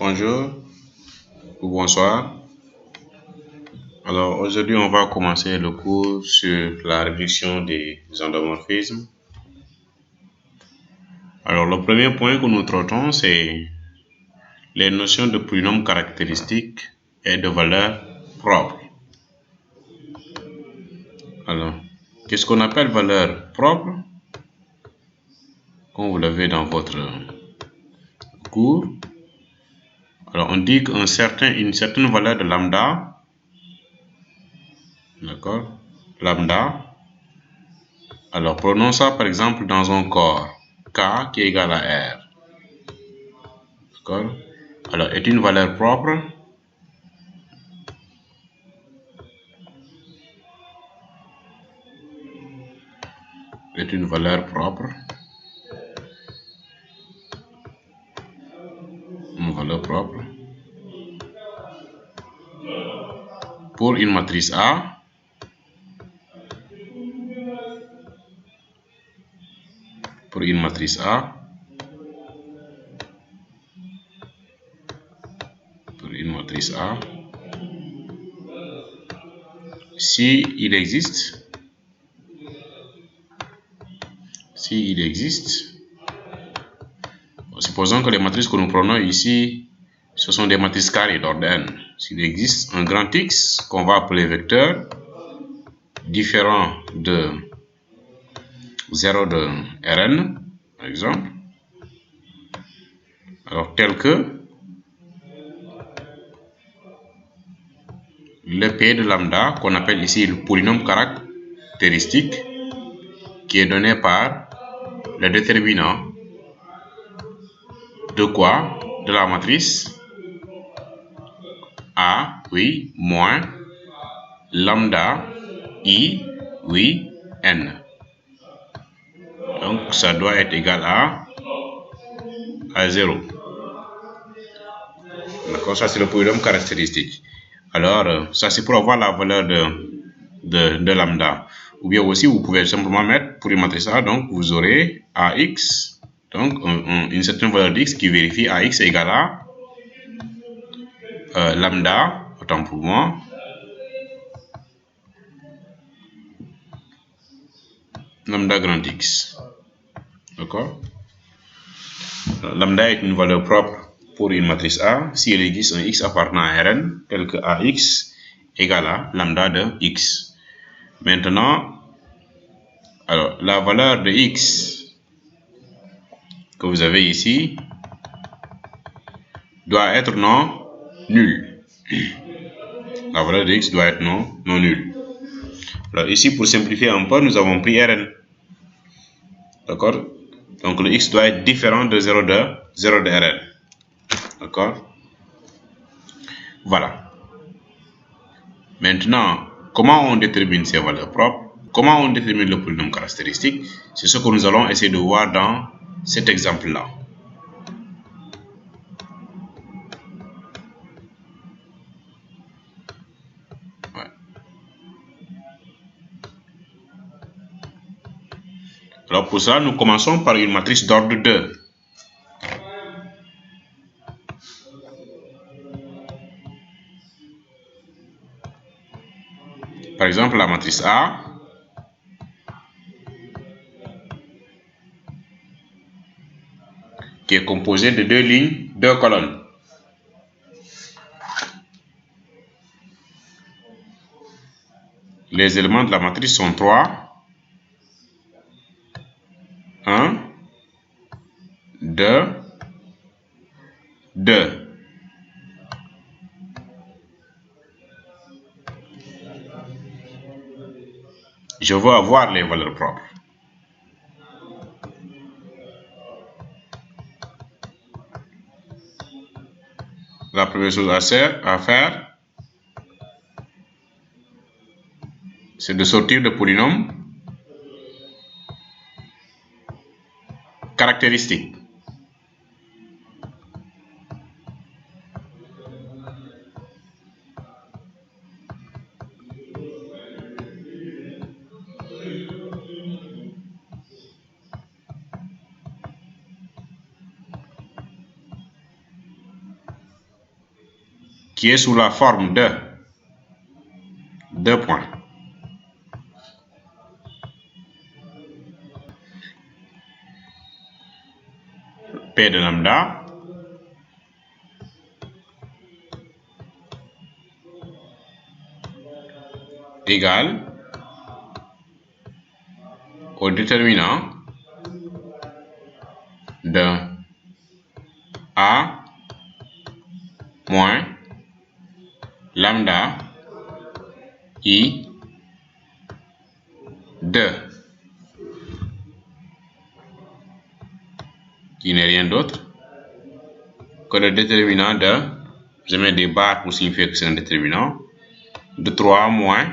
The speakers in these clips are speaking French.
Bonjour ou bonsoir. Alors aujourd'hui on va commencer le cours sur la réduction des endomorphismes. Alors le premier point que nous traitons c'est les notions de polynômes caractéristiques et de valeurs propres. Alors qu'est-ce qu'on appelle valeur propre? Comme vous l'avez dans votre cours. Alors on dit qu'une certaine valeur de lambda, d'accord, lambda. Alors prenons ça par exemple dans un corps K qui est égal à R, d'accord. Alors est une valeur propre est une valeur propre, une valeur propre pour une matrice A pour une matrice A pour une matrice A si il existe supposons que les matrices que nous prenons ici ce sont des matrices carrées d'ordre n. S'il existe un grand X qu'on va appeler vecteur différent de 0 de Rn par exemple, alors tel que le P de lambda qu'on appelle ici le polynôme caractéristique qui est donné par le déterminant de quoi? De la matrice A, oui, moins lambda I, oui, n. Donc ça doit être égal à 0. D'accord, ça c'est le polynôme caractéristique. Alors ça c'est pour avoir la valeur de lambda. Ou bien aussi vous pouvez simplement mettre pour une matrice A, donc vous aurez AX, donc une certaine valeur d'X qui vérifie AX égale à lambda, autant pour moi, lambda grand X. D'accord. Lambda est une valeur propre pour une matrice A si il existe un X appartenant à Rn tel que AX égale à lambda de X. Maintenant, alors la valeur de X que vous avez ici doit être non nulle. La valeur de X doit être non nulle. Alors ici, pour simplifier un peu, nous avons pris Rn. D'accord. Donc le X doit être différent de 0 de Rn. D'accord. Voilà. Maintenant, comment on détermine ces valeurs propres? Comment on détermine le polynôme caractéristique? C'est ce que nous allons essayer de voir dans cet exemple-là. Ouais. Alors pour ça, nous commençons par une matrice d'ordre 2. Par exemple, la matrice A qui est composée de 2 lignes, 2 colonnes. Les éléments de la matrice sont 3, 1, 2, 2. Je veux avoir les valeurs propres. La première chose à faire, c'est de sortir le polynôme caractéristique. qui est sous la forme de 2 points. P de lambda égale au déterminant de A moins lambda I 2, qui n'est rien d'autre que le déterminant de, je mets des barres pour signifier que c'est un déterminant, de 3 moins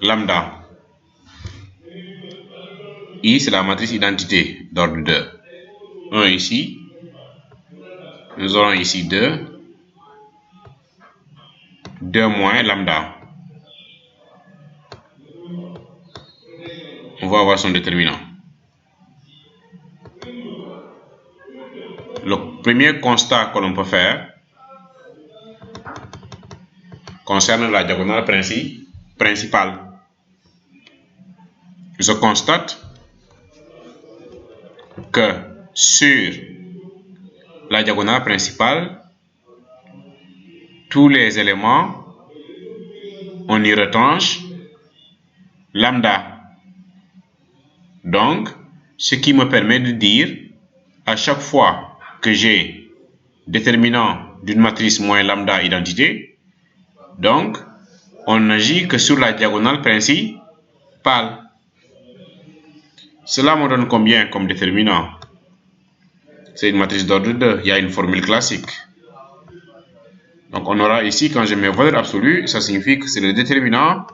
lambda. I, c'est la matrice identité d'ordre 2. 1 ici. Nous aurons ici 2. 2 moins lambda. On va avoir son déterminant. Le premier constat que l'on peut faire concerne la diagonale principale. Je constate que sur la diagonale principale, tous les éléments, on y retranche lambda. Donc, ce qui me permet de dire, à chaque fois que j'ai déterminant d'une matrice moins lambda identité, donc, on n'agit que sur la diagonale principale. Cela me donne combien comme déterminant? C'est une matrice d'ordre 2. Il y a une formule classique. Donc, on aura ici, quand je mets valeur absolue, ça signifie que c'est le déterminant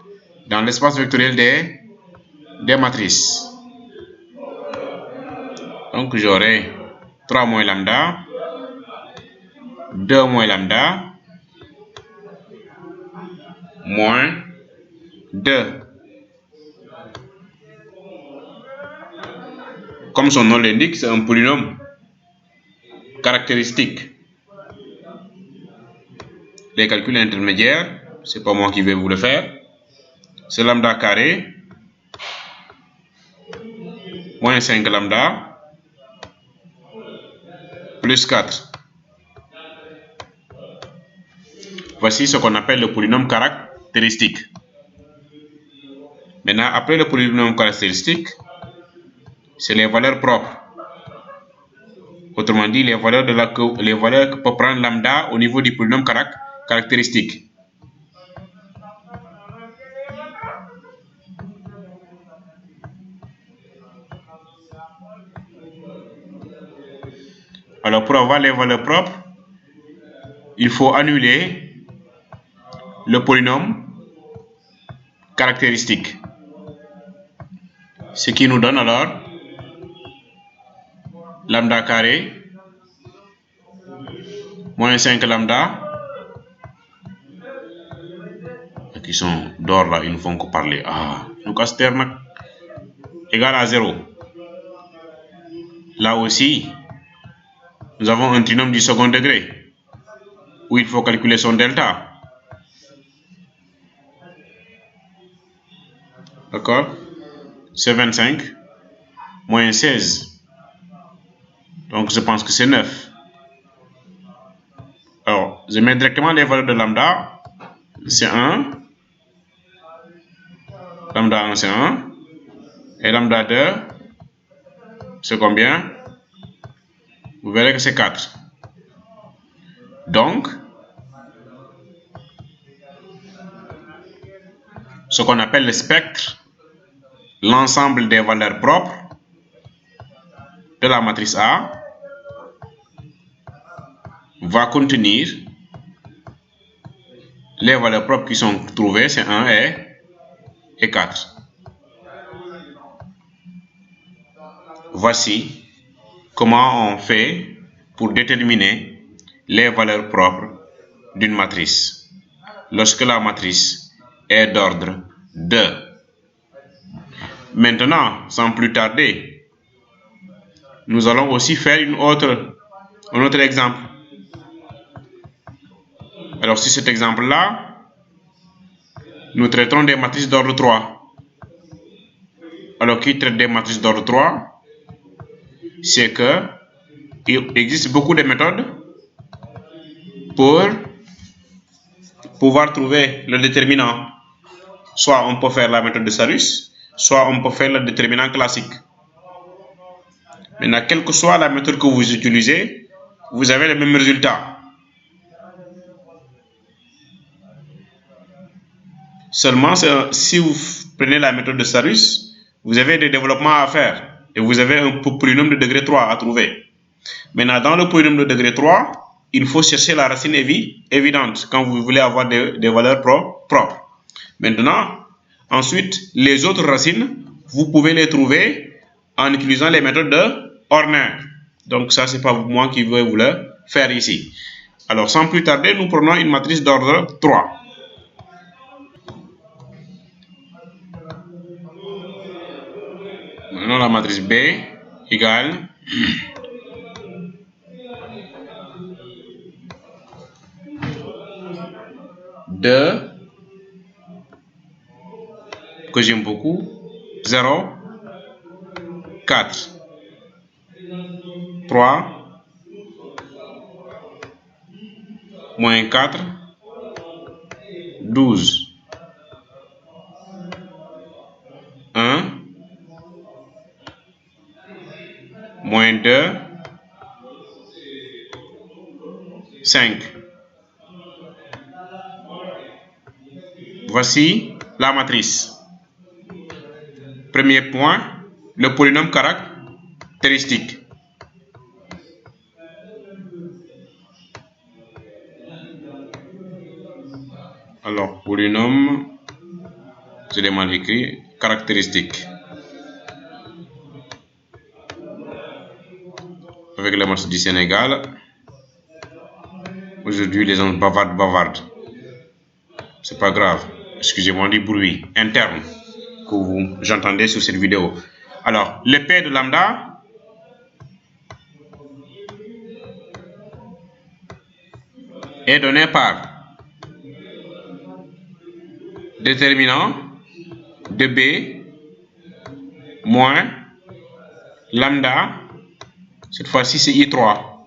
dans l'espace vectoriel des matrices. Donc, j'aurai 3 moins lambda, 2 moins lambda, moins 2. Comme son nom l'indique, c'est un polynôme caractéristique. Les calculs intermédiaires, c'est pas moi qui vais vous le faire. C'est lambda carré moins 5 lambda plus 4. Voici ce qu'on appelle le polynôme caractéristique. Maintenant, après le polynôme caractéristique, c'est les valeurs propres. Autrement dit, les valeurs que peut prendre lambda au niveau du polynôme caractéristique. Alors, pour avoir les valeurs propres, il faut annuler le polynôme caractéristique. Ce qui nous donne alors lambda carré moins 5 lambda, qui sont d'or là, ils ne font que parler. Donc asterne égale à 0. Là aussi, nous avons un trinôme du second degré où il faut calculer son delta. D'accord? C'est 25 moins 16. Donc je pense que c'est 9. Alors, je mets directement les valeurs de lambda. C'est 1. Lambda 1, c'est 1. Et lambda 2, c'est combien? Vous verrez que c'est 4. Donc, ce qu'on appelle le spectre, l'ensemble des valeurs propres de la matrice A, va contenir les valeurs propres qui sont trouvées, c'est 1 et 4. Voici comment on fait pour déterminer les valeurs propres d'une matrice lorsque la matrice est d'ordre 2. Maintenant, sans plus tarder, nous allons aussi faire un autre exemple. Alors, sur cet exemple-là, nous traiterons des matrices d'ordre 3. Alors, qui traite des matrices d'ordre 3? C'est que il existe beaucoup de méthodes pour pouvoir trouver le déterminant. Soit on peut faire la méthode de Sarus, soit on peut faire le déterminant classique. Maintenant, quelle que soit la méthode que vous utilisez, vous avez le même résultat. Seulement, si vous prenez la méthode de Sarus, vous avez des développements à faire et vous avez un polynôme de degré 3 à trouver. Maintenant, dans le polynôme de degré 3, il faut chercher la racine évidente quand vous voulez avoir des valeurs propres. Maintenant, ensuite, les autres racines, vous pouvez les trouver en utilisant les méthodes de Horner. Donc ça, c'est pas moi qui vais vous le faire ici. Alors, sans plus tarder, nous prenons une matrice d'ordre 3. Maintenant, la matrice B égale deux, que j'aime beaucoup, 0, 4, 3, moins 4, 12, 1, moins 2, 5. Voici la matrice. Premier point, le polynôme caractéristique. Alors, polynôme, je l'ai mal écrit, caractéristique. Avec la matrice du Sénégal, aujourd'hui les gens bavardent. C'est pas grave. Excusez-moi du bruit interne que j'entendais sur cette vidéo. Alors, le P de lambda est donné par déterminant de B moins lambda, cette fois-ci c'est I3.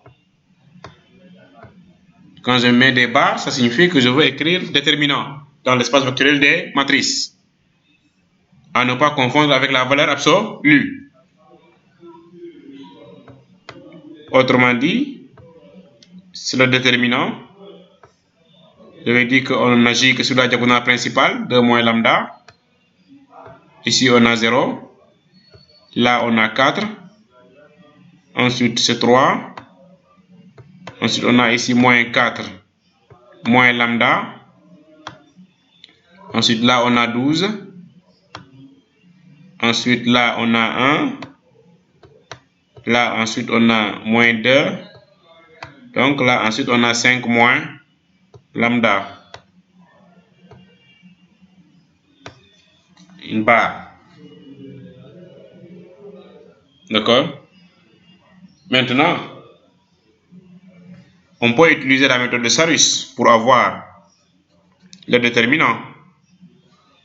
Quand je mets des barres, ça signifie que je veux écrire déterminant dans l'espace vectoriel des matrices. À ne pas confondre avec la valeur absolue. Autrement dit, c'est le déterminant. Je vais dire qu'on agit que sur la diagonale principale, 2 moins lambda. Ici, on a 0. Là, on a 4. Ensuite, c'est 3. Ensuite, on a ici moins 4, moins lambda. Ensuite, là, on a 12. Ensuite, là, on a 1. Là, ensuite, on a moins 2. Donc, là, ensuite, on a 5 moins lambda. Une barre. D'accord? Maintenant, on peut utiliser la méthode de Sarus pour avoir le déterminant.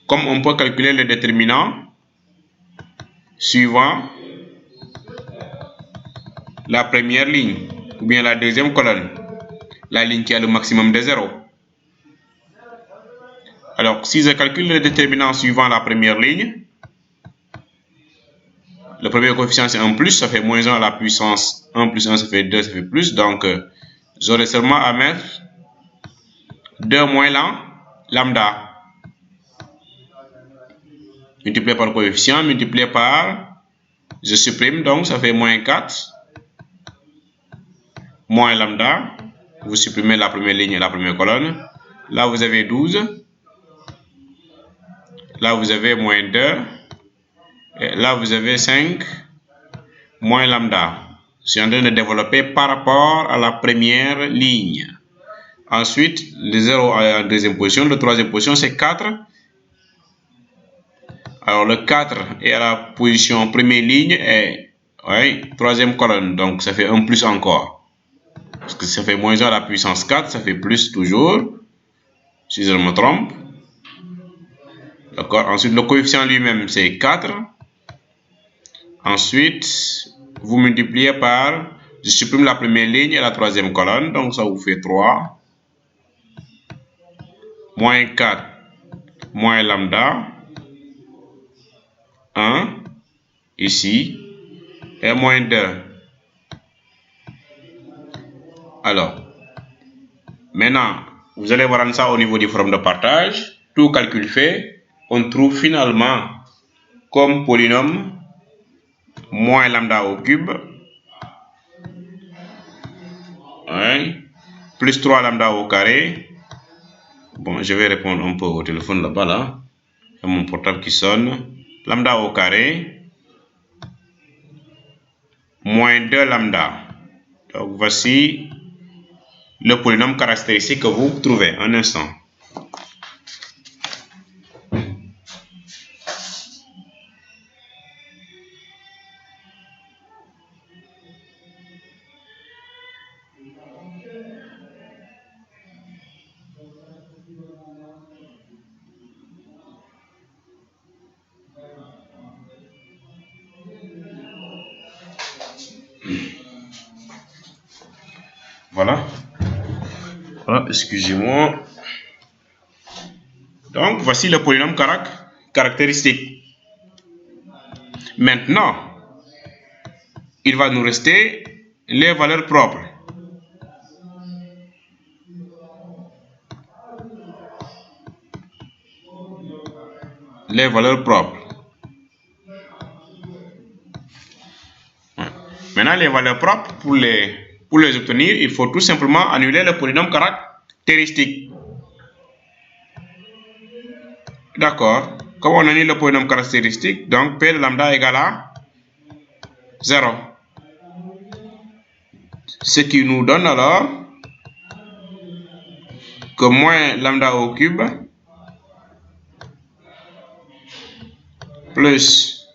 Comme on peut calculer le déterminant suivant la première ligne ou bien la deuxième colonne, la ligne qui a le maximum de 0. Alors, si je calcule le déterminant suivant la première ligne, le premier coefficient c'est 1 plus, ça fait moins 1 à la puissance 1 plus 1, ça fait 2, ça fait plus. Donc, j'aurai seulement à mettre 2 moins lambda. Multiplié par le coefficient, multiplié par, je supprime, donc ça fait moins 4. Moins lambda, vous supprimez la première ligne et la première colonne. Là, vous avez 12. Là, vous avez moins 2. Et là, vous avez 5 moins lambda. Je suis en train de développer par rapport à la première ligne. Ensuite, le 0 en deuxième position. Le troisième position, c'est 4. Alors, le 4 est à la position première ligne et troisième colonne. Donc, ça fait 1 plus encore. Parce que ça fait moins 1 à la puissance 4, ça fait plus toujours, si je ne me trompe. D'accord. Ensuite, le coefficient lui-même, c'est 4. Ensuite, vous multipliez par, je supprime la première ligne et la troisième colonne, donc ça vous fait 3. Moins 4, moins lambda, 1, ici, et moins 2. Alors, maintenant, vous allez voir ça au niveau du forum de partage. Tout calcul fait, on trouve finalement comme polynôme moins lambda au cube, hein, plus 3 lambda au carré. Bon, je vais répondre un peu au téléphone là-bas, là. Il y a mon portable qui sonne. Lambda au carré, moins 2 lambda. Donc, voici le polynôme caractéristique que vous trouvez. Un instant. Voilà. Voilà, excusez-moi. Donc, voici le polynôme caractéristique. Maintenant, il va nous rester les valeurs propres. Les valeurs propres. Maintenant, les valeurs propres, pour les obtenir, il faut tout simplement annuler le polynôme caractéristique. D'accord. Comme on annule le polynôme caractéristique, donc P de lambda égale à 0. Ce qui nous donne alors que moins lambda au cube plus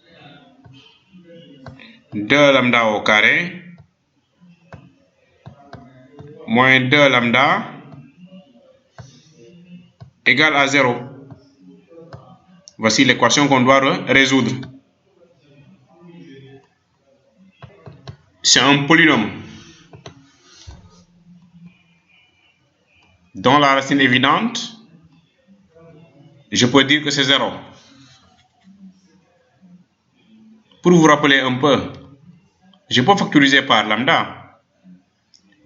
2 lambda au carré moins 2 lambda égale à 0. Voici l'équation qu'on doit résoudre. C'est un polynôme dont la racine évidente, je peux dire que c'est 0. Pour vous rappeler un peu, je peux factoriser par lambda,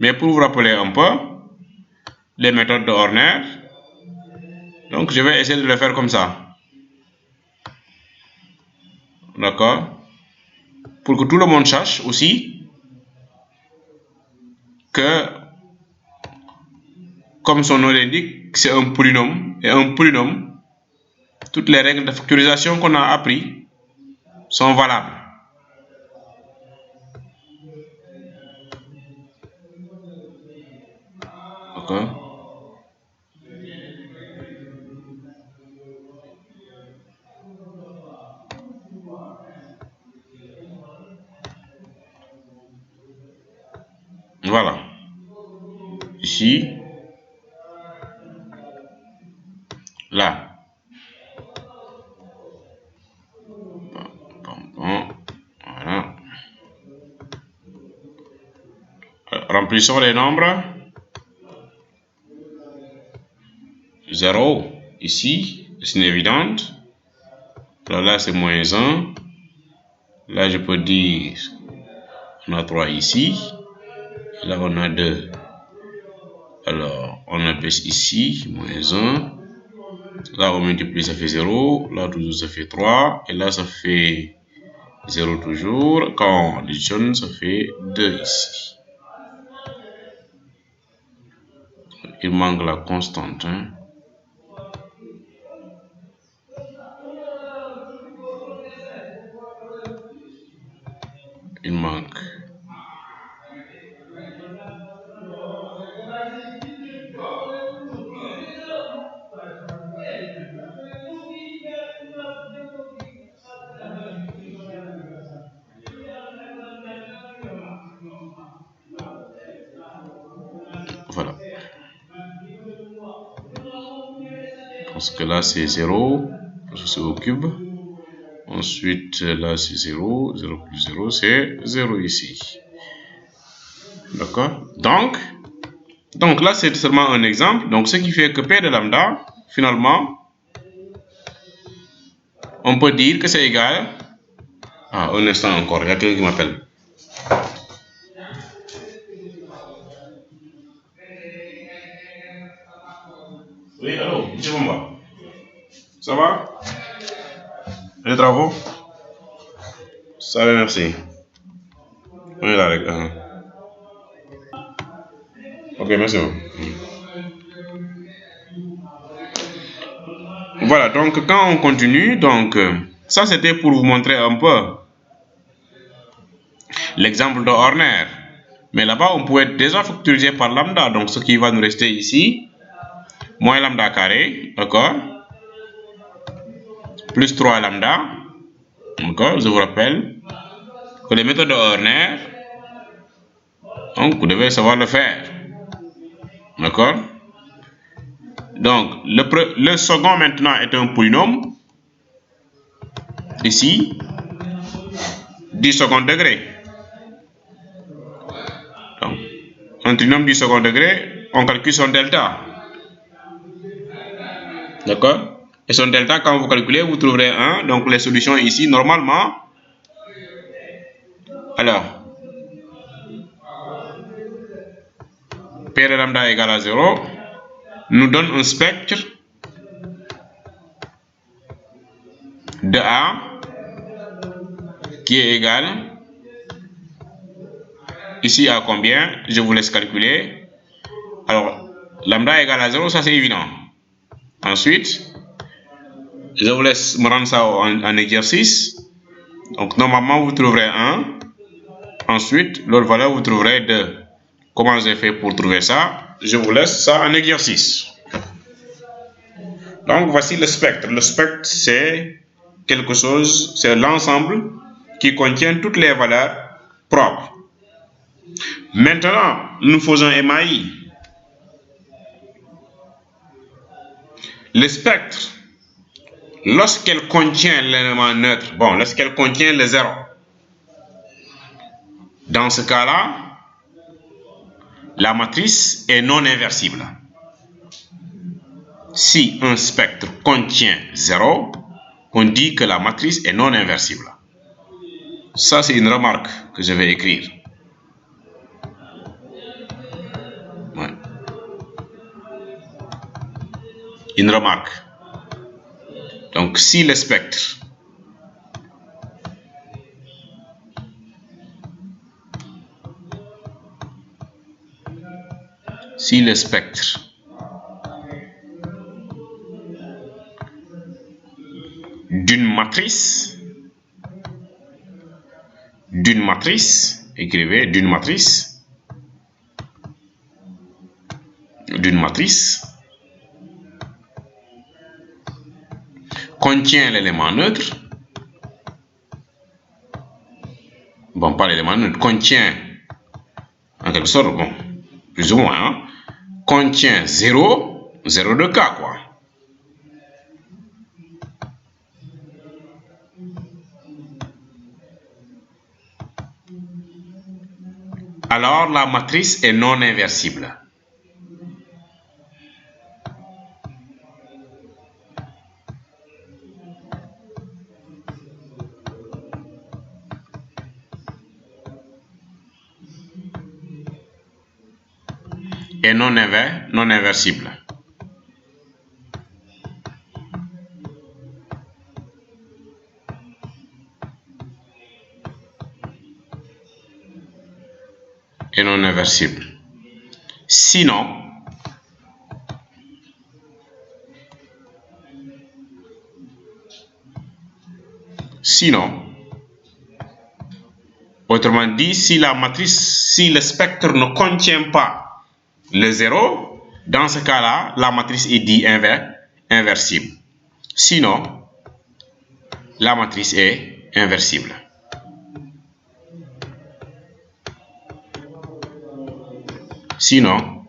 mais pour vous rappeler un peu les méthodes de Horner, donc je vais essayer de le faire comme ça. D'accord? Pour que tout le monde sache aussi que, comme son nom l'indique, c'est un polynôme, et un polynôme, toutes les règles de factorisation qu'on a appris sont valables. D'accord? Voilà. Ici, là. Voilà. Remplissons les nombres. 0, ici, c'est une évidente. Alors là, c'est moins 1. Là, je peux dire, on a 3 ici. Et là, on a 2. Alors, on abaisse ici, moins 1. Là, on multiplie, ça fait 0. Là, toujours, ça fait 3. Et là, ça fait 0 toujours. Quand on additionne, ça fait 2 ici. Il manque la constante. Hein. Il manque. Voilà. Parce que là, c'est 0, parce que c'est au cube. Ensuite, là, c'est 0. 0 plus 0, c'est 0 ici. D'accord? Donc là, c'est seulement un exemple. Donc, ce qui fait que P de lambda, finalement, on peut dire que c'est égal. Ah, un instant encore, il y a quelqu'un qui m'appelle. Oui, allô, monsieur Bomba. Ça va? Les travaux? Ça va, merci. On est là avec. Ok, merci. Voilà, donc quand on continue, donc ça c'était pour vous montrer un peu l'exemple de Horner. Mais là-bas, on pouvait déjà factoriser par lambda. Donc ce qui va nous rester ici, moins lambda carré, d'accord, plus 3 lambda. D'accord, je vous rappelle que les méthodes de Horner, donc vous devez savoir le faire. D'accord. Donc le second maintenant est un polynôme. Ici, du second degré. Donc, un trinôme du second degré, on calcule son delta. D'accord? Et son delta, quand vous calculez, vous trouverez 1. Donc, les solutions ici, normalement, alors, P de lambda égale à 0, nous donne un spectre de A qui est égal, ici à combien? Je vous laisse calculer. Alors, lambda égale à 0, ça c'est évident. Ensuite, je vous laisse me rendre ça en exercice. Donc, normalement, vous trouverez 1. Ensuite, l'autre valeur, vous trouverez 2. Comment j'ai fait pour trouver ça? Je vous laisse ça en exercice. Donc, voici le spectre. Le spectre, c'est quelque chose, c'est l'ensemble qui contient toutes les valeurs propres. Maintenant, nous faisons MAI. Le spectre, lorsqu'elle contient l'élément neutre, bon, lorsqu'elle contient le 0, dans ce cas-là, la matrice est non inversible. Si un spectre contient 0, on dit que la matrice est non inversible. Ça, c'est une remarque que je vais écrire. Ouais. Une remarque. Donc, si le spectre d'une matrice, écrivez d'une matrice, contient l'élément neutre, bon, pas l'élément neutre, contient, en quelque sorte, bon, plus ou moins, hein, contient 0 de K, quoi. Alors, la matrice est non inversible. Et non inversible. Et non inversible. Sinon, autrement dit, si le spectre ne contient pas le 0, dans ce cas-là, la matrice est dite inversible. Sinon, la matrice est inversible. Sinon,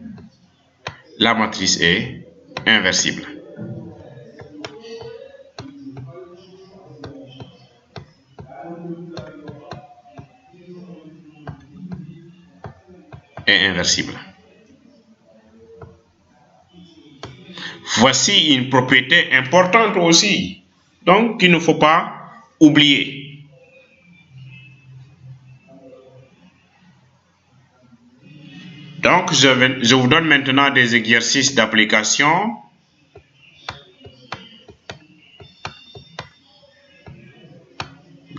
la matrice est inversible. Est inversible. Voici une propriété importante aussi, donc qu'il ne faut pas oublier. Donc, je vous donne maintenant des exercices d'application.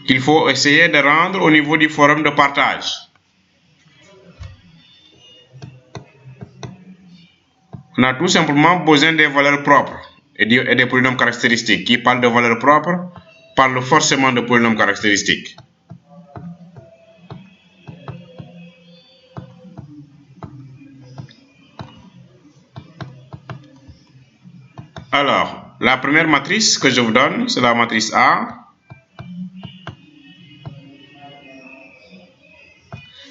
Qu'il faut essayer de rendre au niveau du forum de partage. On a tout simplement besoin des valeurs propres et des polynômes caractéristiques. Qui parle de valeurs propres parle forcément de polynômes caractéristiques. Alors, la première matrice que je vous donne, c'est la matrice A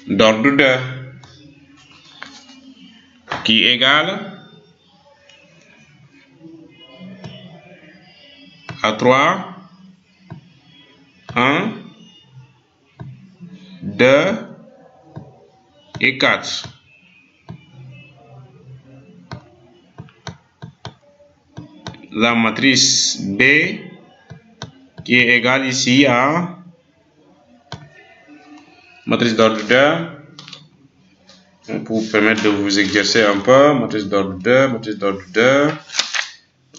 d'ordre 2 qui égale à 3, 1, 2 et 4. La matrice B qui est égale ici à matrice d'ordre 2. Pour vous permettre de vous exercer un peu, matrice d'ordre 2, matrice d'ordre 2.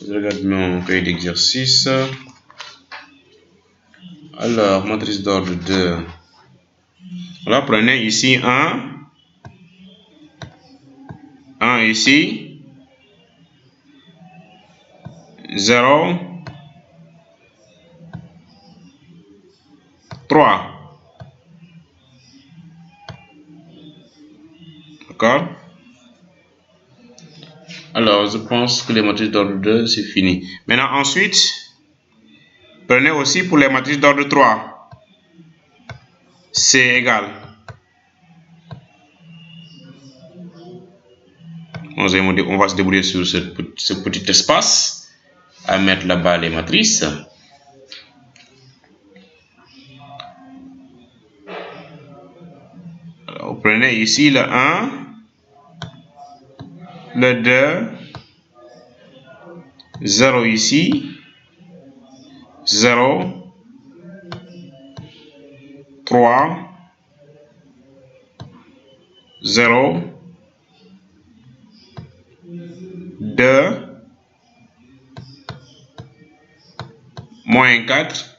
Je regarde mon cahier d'exercice. Alors, matrice d'ordre 2. Voilà, prenez ici 1 ici, 0, 3. D'accord? Alors, je pense que les matrices d'ordre 2, c'est fini. Maintenant, ensuite, prenez aussi pour les matrices d'ordre 3. C'est égal. On va se débrouiller sur ce petit espace à mettre là-bas les matrices. Alors, vous prenez ici le 1, le 2, 0 ici, 0, 3, 0, 2, moins 4,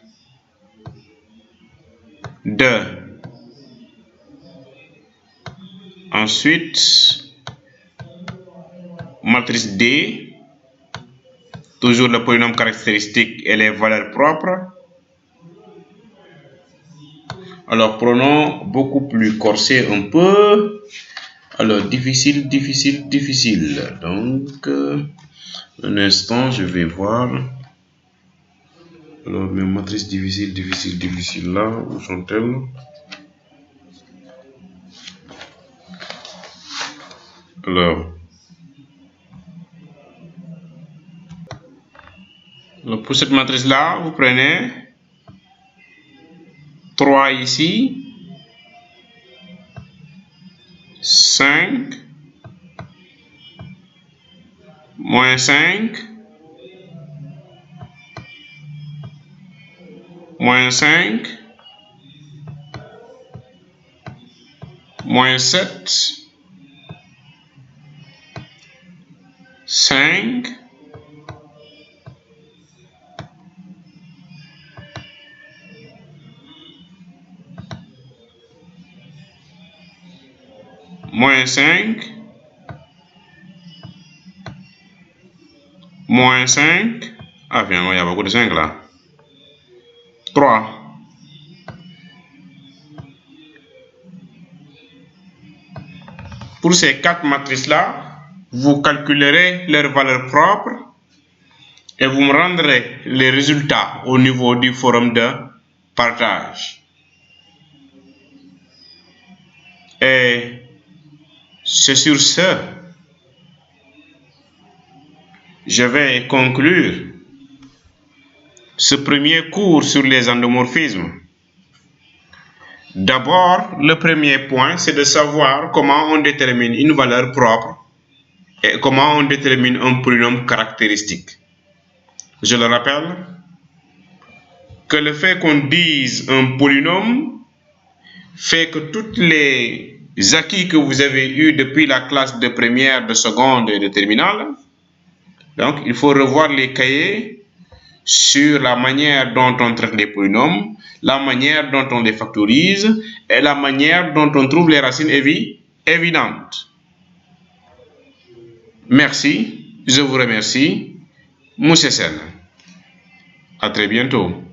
2. Ensuite, matrice D, toujours le polynôme caractéristique et les valeurs propres. Alors, prenons beaucoup plus corsé un peu. Alors, difficile. Donc, un instant, je vais voir. Alors, mes matrices difficiles là, où sont-elles? Alors, pour cette matrice-là, vous prenez 3 ici, 5, moins 5, moins 5, moins 7, 5, moins 5, moins 5, ah finalement il y a beaucoup de 5 là, 3. Pour ces 4 matrices-là, vous calculerez leurs valeurs propres et vous me rendrez les résultats au niveau du forum de partage. Et c'est sur ce je vais conclure ce premier cours sur les endomorphismes. D'abord, le premier point, c'est de savoir comment on détermine une valeur propre et comment on détermine un polynôme caractéristique. Je le rappelle, que le fait qu'on dise un polynôme fait que tous les acquis que vous avez eus depuis la classe de première, de seconde et de terminale, donc il faut revoir les cahiers sur la manière dont on traite les polynômes, la manière dont on les factorise et la manière dont on trouve les racines évidentes. Merci, je vous remercie. Moussa Sen. À très bientôt.